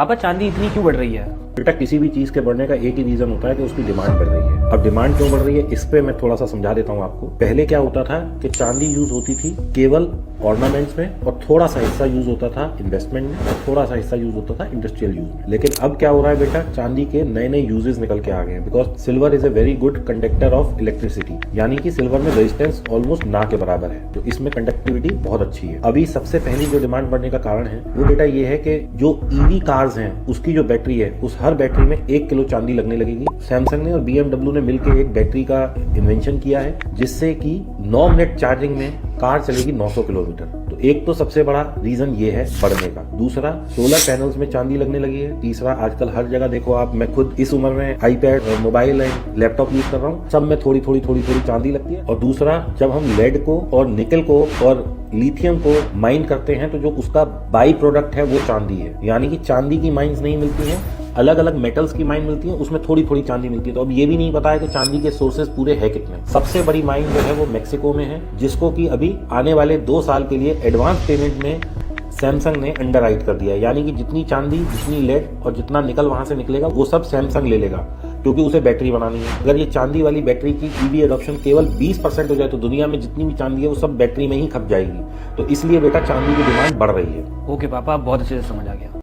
पापा चांदी इतनी क्यों बढ़ रही है? बेटा किसी भी चीज के बढ़ने का एक ही रीजन होता है कि उसकी डिमांड बढ़ रही है। अब डिमांड क्यों बढ़ रही है इस पे मैं थोड़ा सा समझा देता हूँ आपको। पहले क्या होता था कि चांदी यूज होती थी केवल ऑर्नामेंट्स में और थोड़ा सा हिस्सा यूज होता था इन्वेस्टमेंट में और थोड़ा सा हिस्सा यूज होता था इंडस्ट्रियल यूज में। लेकिन अब क्या हो रहा है बेटा, चांदी के नए नए यूजेस निकल के आ गए हैं because silver is a very good conductor of electricity, यानी कि सिल्वर में रेजिस्टेंस ऑलमोस्ट ना के बराबर है, तो इसमें कंडक्टिविटी बहुत अच्छी है। अभी सबसे पहली जो डिमांड बढ़ने का कारण है वो बेटा ये है कि जो ईवी कार्स हैं उसकी जो बैटरी है उस हर बैटरी में 1 किलो चांदी लगने लगेगी। सैमसंग ने और BMW ने मिलकर एक बैटरी का इन्वेंशन किया है जिससे कि 9 मिनट चार्जिंग में कार चलेगी 900 किलोमीटर। तो एक तो सबसे बड़ा रीजन ये है बढ़ने का। दूसरा, सोलर पैनल्स में चांदी लगने लगी है। तीसरा, आजकल हर जगह देखो आप, मैं खुद इस उम्र में iPad, mobile and laptop use कर रहा हूँ, सब में थोड़ी थोड़ी चांदी लगती है। और दूसरा, जब हम लेड को और निकल को और लिथियम को माइन करते हैं तो जो उसका बाई प्रोडक्ट है वो चांदी है, यानी कि चांदी की माइंस नहीं मिलती हैं, अलग अलग मेटल्स की माइन मिलती है, उसमें थोड़ी चांदी मिलती है। तो अब ये भी नहीं पता है कि चांदी के सोर्सेज पूरे हैं कितने। सबसे बड़ी माइन जो है वो मेक्सिको में है, जिसको कि अभी आने वाले 2 साल के लिए एडवांस पेमेंट में सैमसंग ने अंडर राइट कर दिया है, यानी कि जितनी चांदी, जितनी लेड और जितना निकल वहां से निकलेगा वो सब सैमसंग ले लेगा, क्योंकि उसे बैटरी बनानी है। अगर ये चांदी वाली बैटरी की ईवी एडॉप्शन केवल 20% हो जाए तो दुनिया में जितनी भी चांदी है वो सब बैटरी में ही खप जाएगी। तो इसलिए बेटा चांदी की डिमांड बढ़ रही है। ओके पापा, बहुत अच्छे से समझ आ गया।